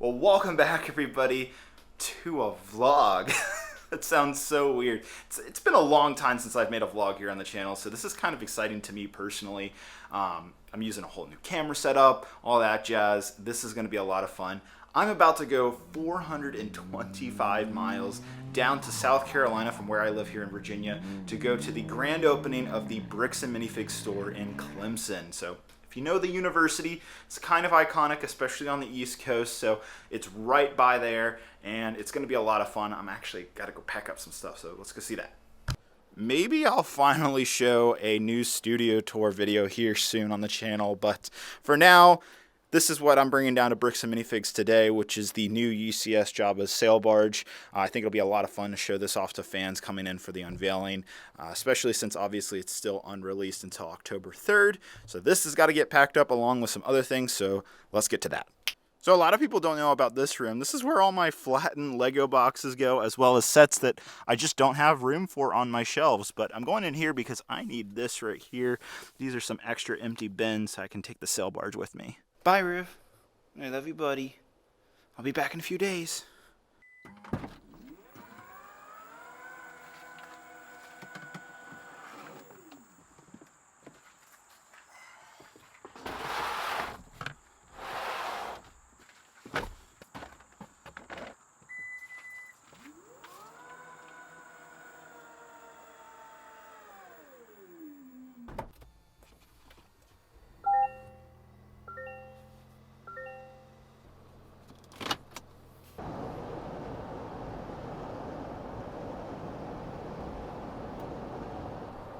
Well, welcome back, everybody, to a vlog. That sounds so weird. It's been a long time since I've made a vlog here on the channel, so this is kind of exciting to me personally. I'm using a whole new camera setup, all that jazz. This is going to be a lot of fun. I'm about to go 425 miles down to South Carolina from where I live here in Virginia to go to the grand opening of the Bricks and Minifigs store in Clemson. So if you know the university, it's kind of iconic, especially on the East Coast, so it's right by there, and it's going to be a lot of fun. I'm actually got to go pack up some stuff, so let's go see that. Maybe I'll finally show a new studio tour video here soon on the channel, but for now, this is what I'm bringing down to Bricks and Minifigs today, which is the new UCS Jabba's sail barge. I think it'll be a lot of fun to show this off to fans coming in for the unveiling, especially since obviously it's still unreleased until October 3rd. So this has got to get packed up along with some other things, so let's get to that. So a lot of people don't know about this room. This is where all my flattened Lego boxes go, as well as sets that I just don't have room for on my shelves. But I'm going in here because I need this right here. These are some extra empty bins so I can take the sail barge with me. Bye, Riv. I love you, buddy. I'll be back in a few days.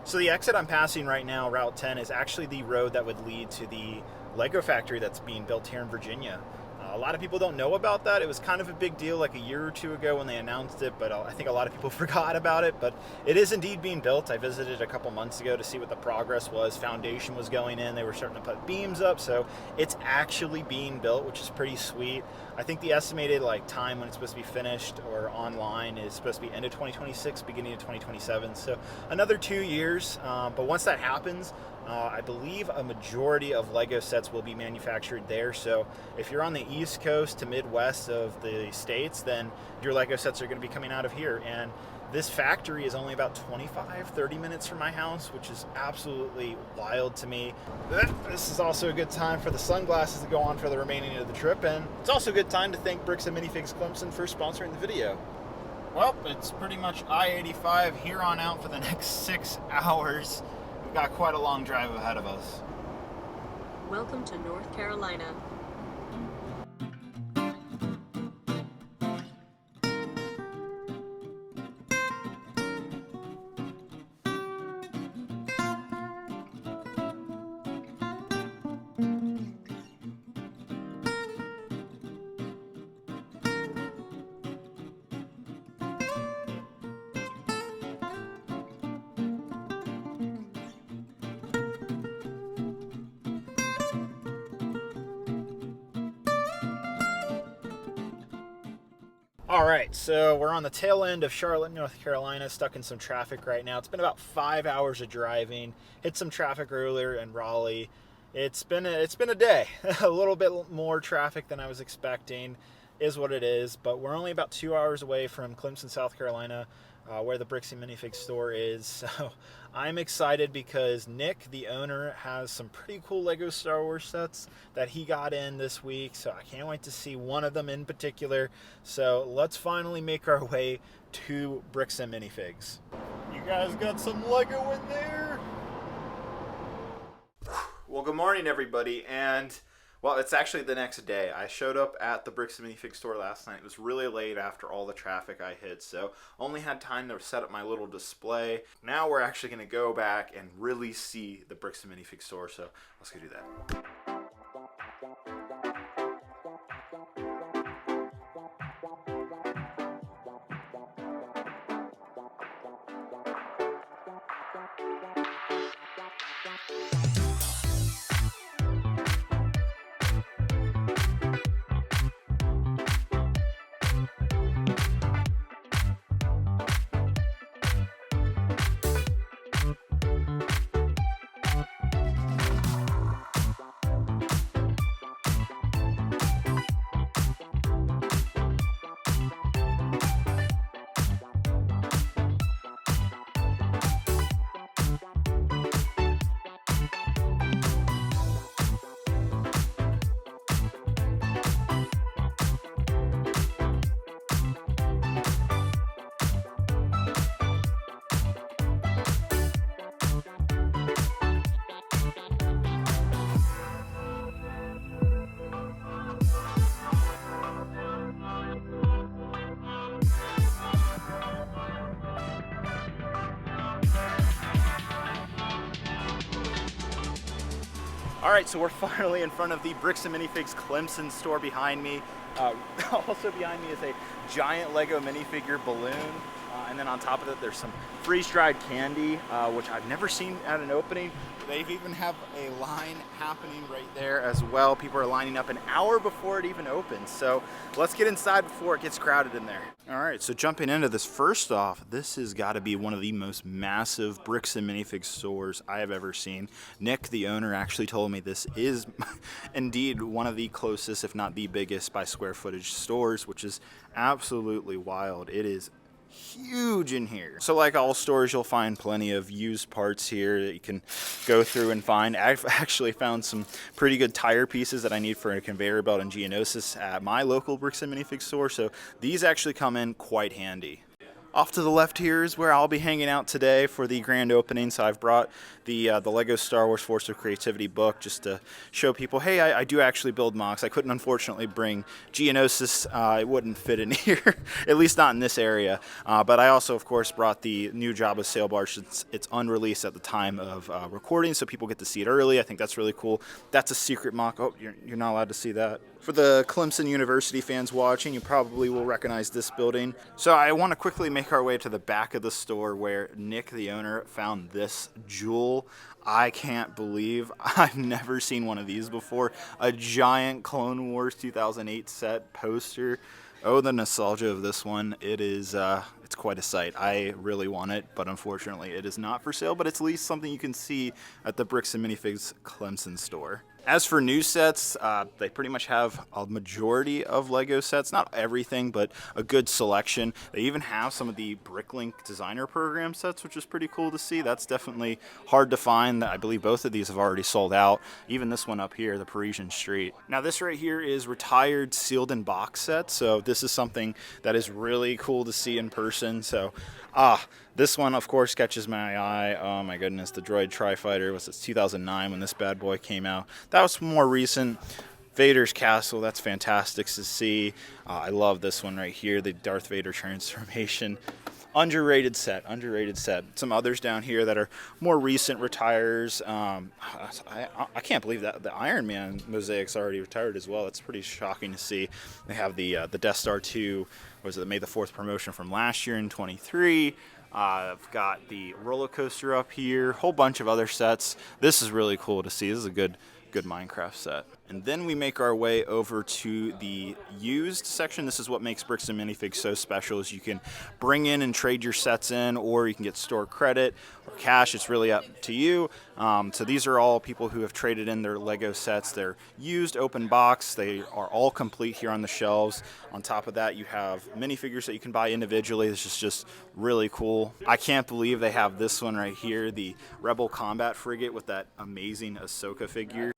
So the exit I'm passing right now, Route 10, is actually the road that would lead to the Lego factory that's being built here in Virginia. A lot of people don't know about that. It was kind of a big deal like a year or two ago when they announced it, but I think a lot of people forgot about it. But it is indeed being built. I visited a couple months ago to see what the progress was. Foundation was going in. They were starting to put beams up, so it's actually being built, which is pretty sweet. I think the estimated time when it's supposed to be finished or online is supposed to be end of 2026, beginning of 2027. So another 2 years. But once that happens, I believe a majority of Lego sets will be manufactured there. So if you're on the East Coast to Midwest of the States, then your Lego sets are going to be coming out of here. And this factory is only about 25-30 minutes from my house, which is absolutely wild to me. This is also a good time for the sunglasses to go on for the remaining of the trip, and it's also a good time to thank Bricks and Minifigs Clemson for sponsoring the video. Well, it's pretty much I-85 here on out for the next 6 hours. We've got quite a long drive ahead of us. Welcome to North Carolina. All right, so we're on the tail end of Charlotte, North Carolina, stuck in some traffic right now. It's been about 5 hours of driving. Hit some traffic earlier in Raleigh. It's been a day. A little bit more traffic than I was expecting is what it is, but we're only about 2 hours away from Clemson, South Carolina, where the Bricks and Minifigs store is. So I'm excited because Nick, the owner, has some pretty cool Lego Star Wars sets that he got in this week. So I can't wait to see one of them in particular. So let's finally make our way to Bricks and Minifigs. You guys got some Lego in there? Well, good morning, everybody, and well, it's actually the next day. I showed up at the Bricks and Minifigs store last night. It was really late after all the traffic I hit, so only had time to set up my little display. Now we're actually going to go back and really see the Bricks and Minifigs store, so let's go do that. All right, so we're finally in front of the Bricks and Minifigs Clemson store behind me. Also behind me is a giant Lego minifigure balloon. And then on top of it, there's some freeze-dried candy, which I've never seen at an opening. They even have a line happening right there as well. People are lining up an hour before it even opens. So let's get inside before it gets crowded in there. All right, so jumping into this, first off, this has got to be one of the most massive Bricks and Minifigs stores I have ever seen. Nick, the owner, actually told me this is indeed one of the closest, if not the biggest, by square footage stores, which is absolutely wild. It is huge in here. So like all stores, you'll find plenty of used parts here that you can go through and find. I've actually found some pretty good tire pieces that I need for a conveyor belt and Geonosis at my local Bricks and Minifigs store, so these actually come in quite handy. Off to the left here is where I'll be hanging out today for the grand opening. So I've brought the Lego Star Wars Force of Creativity book just to show people, hey, I do actually build MOCs. I couldn't unfortunately bring Geonosis. It wouldn't fit in here, at least not in this area. But I also, of course, brought the new Jabba sail barge since it's unreleased at the time of recording, so people get to see it early. I think that's really cool. That's a secret MOC. Oh, you're not allowed to see that. For the Clemson University fans watching, you probably will recognize this building. So I want to quickly make our way to the back of the store where Nick, the owner, found this jewel. I can't believe I've never seen one of these before. A giant Clone Wars 2008 set poster. Oh, the nostalgia of this one. It is, it's quite a sight. I really want it, but unfortunately it is not for sale, but it's at least something you can see at the Bricks and Minifigs Clemson store. As for new sets, they pretty much have a majority of Lego sets, not everything, but a good selection. They even have some of the Bricklink designer program sets, which is pretty cool to see. That's definitely hard to find. I believe both of these have already sold out. Even this one up here, the Parisian Street. Now this right here is retired sealed in box set, so this is something that is really cool to see in person. So, this one, of course, catches my eye. Oh my goodness, the Droid Tri-Fighter was 2009 when this bad boy came out. That was more recent. Vader's Castle, that's fantastic to see. I love this one right here, the Darth Vader transformation. Underrated set, underrated set. Some others down here that are more recent retires. I can't believe that the Iron Man mosaic's already retired as well. That's pretty shocking to see. They have the Death Star 2, was it May the 4th promotion from last year in 23. I've got the roller coaster up here, whole bunch of other sets. This is really cool to see. This is a good Minecraft set. And then we make our way over to the used section. This is what makes Bricks and Minifigs so special, is you can bring in and trade your sets in, or you can get store credit or cash. It's really up to you. So these are all people who have traded in their Lego sets. They're used, open box. They are all complete here on the shelves. On top of that, you have minifigures that you can buy individually. This is just really cool. I can't believe they have this one right here, the Rebel Combat Frigate with that amazing Ahsoka figure.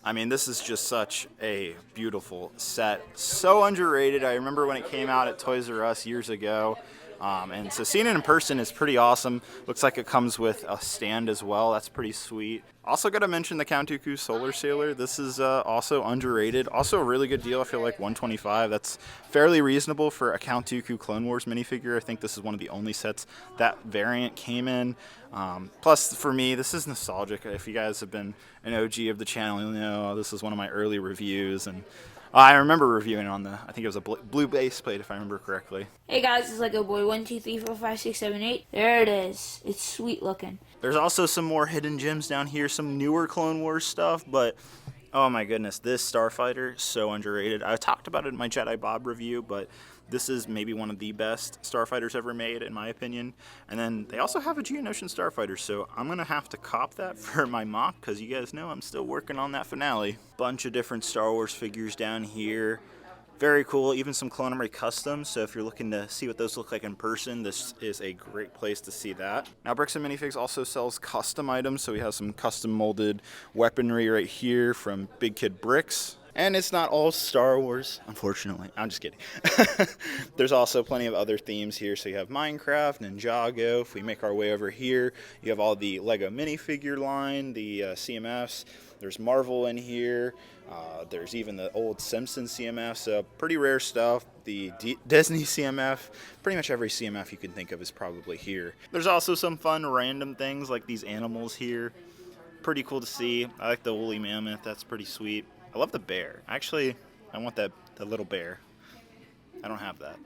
I mean, this is just such a beautiful set. So underrated. I remember when it came out at Toys R Us years ago. And so seeing it in person is pretty awesome. Looks like it comes with a stand as well. That's pretty sweet. Also got to mention the Count Dooku Solar Sailor. This is also underrated. Also a really good deal. I feel like $125. That's fairly reasonable for a Count Dooku Clone Wars minifigure. I think this is one of the only sets that variant came in. Plus, for me, this is nostalgic. If you guys have been an OG of the channel, you'll know this is one of my early reviews. And I remember reviewing it on I think it was a blue base plate, if I remember correctly. Hey guys, it's Lego Boy 1, 2, 3, 4, 5, 6, 7, 8. There it is. It's sweet looking. There's also some more hidden gems down here, some newer Clone Wars stuff, but oh my goodness, this Starfighter, so underrated. I talked about it in my Jedi Bob review, but this is maybe one of the best Starfighters ever made, in my opinion. And then they also have a Geonosian Starfighter, so I'm going to have to cop that for my MOC, because you guys know I'm still working on that finale. Bunch of different Star Wars figures down here. Very cool, even some Clone Armory customs, so if you're looking to see what those look like in person, this is a great place to see that. Now, Bricks and Minifigs also sells custom items, so we have some custom molded weaponry right here from Big Kid Bricks. And it's not all Star Wars, unfortunately. I'm just kidding. There's also plenty of other themes here. So you have Minecraft, Ninjago. If we make our way over here, you have all the Lego minifigure line, the CMFs. There's Marvel in here. There's even the old Simpsons CMF. So pretty rare stuff. The Disney CMF. Pretty much every CMF you can think of is probably here. There's also some fun random things like these animals here. pretty cool to see. I like the woolly mammoth. That's pretty sweet. I love the bear. Actually, I want the little bear. I don't have that.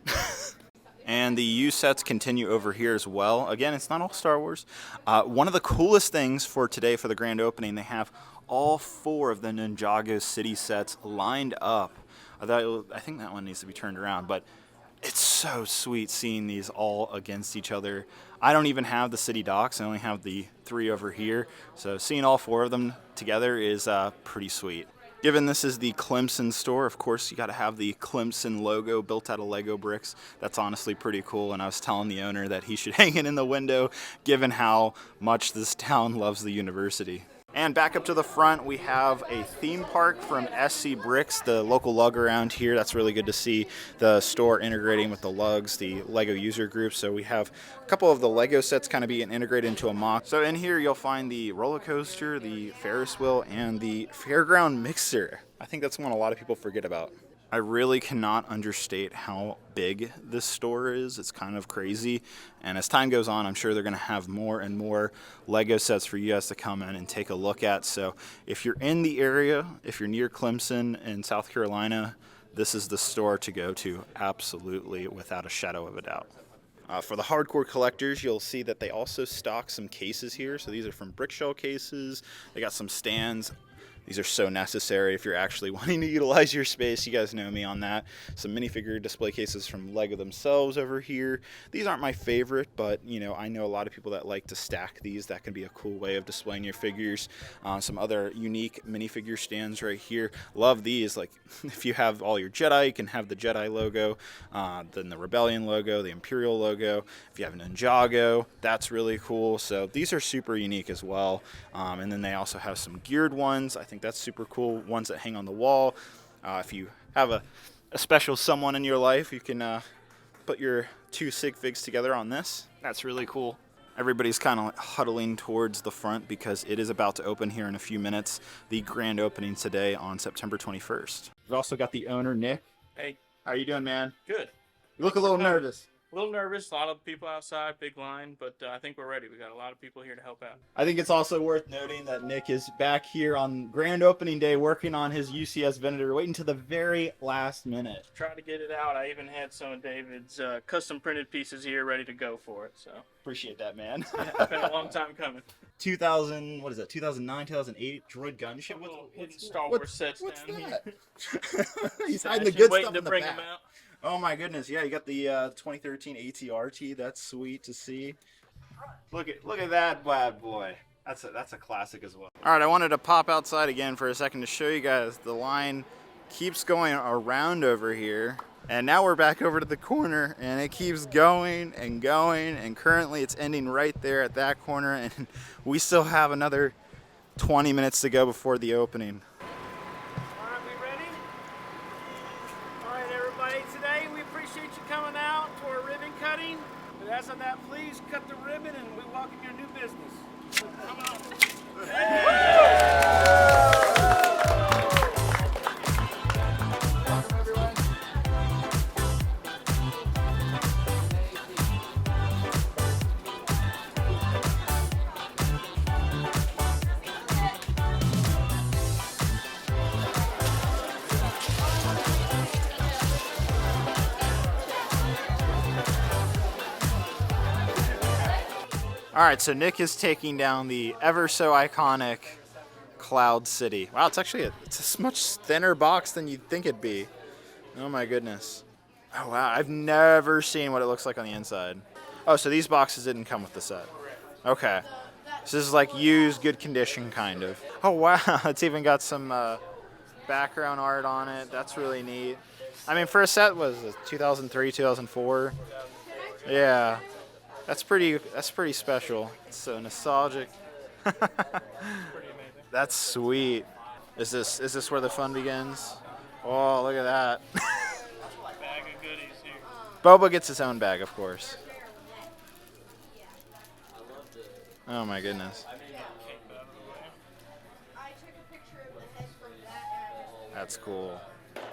And the U sets continue over here as well. Again, it's not all Star Wars. One of the coolest things for today for the grand opening, they have all 4 of the Ninjago City sets lined up. I think that one needs to be turned around, but it's so sweet seeing these all against each other. I don't even have the city docks. I only have the 3 over here. So seeing all 4 of them together is pretty sweet. Given this is the Clemson store, of course, you got to have the Clemson logo built out of Lego bricks. That's honestly pretty cool, and I was telling the owner that he should hang it in the window, given how much this town loves the university. And back up to the front, we have a theme park from SC Bricks, the local lug around here. That's really good to see the store integrating with the lugs, the Lego user group. So we have a couple of the Lego sets kind of being integrated into a mock. So in here, you'll find the roller coaster, the Ferris wheel, and the fairground mixer. I think that's one a lot of people forget about. I really cannot understate how big this store is. It's kind of crazy. And as time goes on, I'm sure they're going to have more and more Lego sets for you guys to come in and take a look at. So if you're in the area, if you're near Clemson in South Carolina, this is the store to go to, absolutely, without a shadow of a doubt. For the hardcore collectors, you'll see that they also stock some cases here. So these are from Brickshell cases. They got some stands. These are so necessary if you're actually wanting to utilize your space. You guys know me on that. Some minifigure display cases from Lego themselves over here. These aren't my favorite, but I know a lot of people that like to stack these. That can be a cool way of displaying your figures. Some other unique minifigure stands right here. Love these. Like if you have all your Jedi, you can have the Jedi logo, then the Rebellion logo, the Imperial logo. If you have a Ninjago, that's really cool. So these are super unique as well. And then they also have some geared ones. I think that's super cool. Ones that hang on the wall. If you have a special someone in your life, you can put your 2 sig figs together on this. That's really cool. Everybody's kind of huddling towards the front because it is about to open here in a few minutes. The grand opening today on September 21st. We've also got the owner, Nick. Hey. How are you doing, man? Good. You look a little nervous. A little nervous. A lot of people outside, big line, but I think we're ready. We got a lot of people here to help out. I think it's also worth noting that Nick is back here on grand opening day working on his UCS Venator, waiting to the very last minute. Try to get it out. I even had some of David's custom printed pieces here ready to go for it. So appreciate that, man. It's been a long time coming. 2009, 2008 droid gunship. Hidden Star Wars sets what's down that? here. He's hiding the good waiting stuff to in the bring back. them out. Oh my goodness, yeah, you got the 2013 ATRT. That's sweet to see. Look at that bad boy. That's a classic as well. All right, I wanted to pop outside again for a second to show you guys the line keeps going around over here. And now we're back over to the corner, and it keeps going and going, and currently it's ending right there at that corner, and we still have another 20 minutes to go before the opening. All right, we ready? All right, everybody. Today we appreciate you coming out to our ribbon cutting. But as of that, please cut the ribbon, and we welcome your new business. Come on. All right, so Nick is taking down the ever so iconic Cloud City. Wow, it's a much thinner box than you'd think it'd be. Oh my goodness. Oh wow, I've never seen what it looks like on the inside. Oh, so these boxes didn't come with the set. Okay. So this is like used, good condition kind of. Oh wow, it's even got some background art on it. That's really neat. I mean, for a set, was it 2003, 2004? Yeah. That's pretty special. It's so nostalgic. That's sweet. Is this where the fun begins? Oh, look at that. Bag of goodies here. Boba gets his own bag, of course. Oh my goodness. That's cool.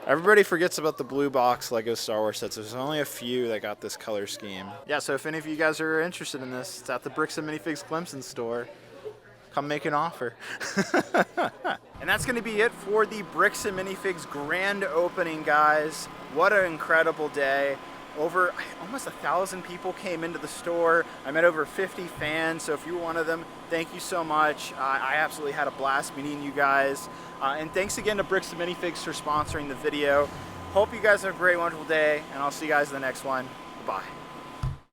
Everybody forgets about the blue box Lego Star Wars sets. There's only a few that got this color scheme. Yeah, so if any of you guys are interested in this, it's at the Bricks and Minifigs Clemson store. come make an offer. And that's going to be it for the Bricks and Minifigs grand opening, guys. What an incredible day. Over almost 1,000 people came into the store. I met over 50 fans, so if you were one of them, thank you so much. I absolutely had a blast meeting you guys. And thanks again to Bricks and Minifigs for sponsoring the video. Hope you guys have a great, wonderful day, and I'll see you guys in the next one. Bye.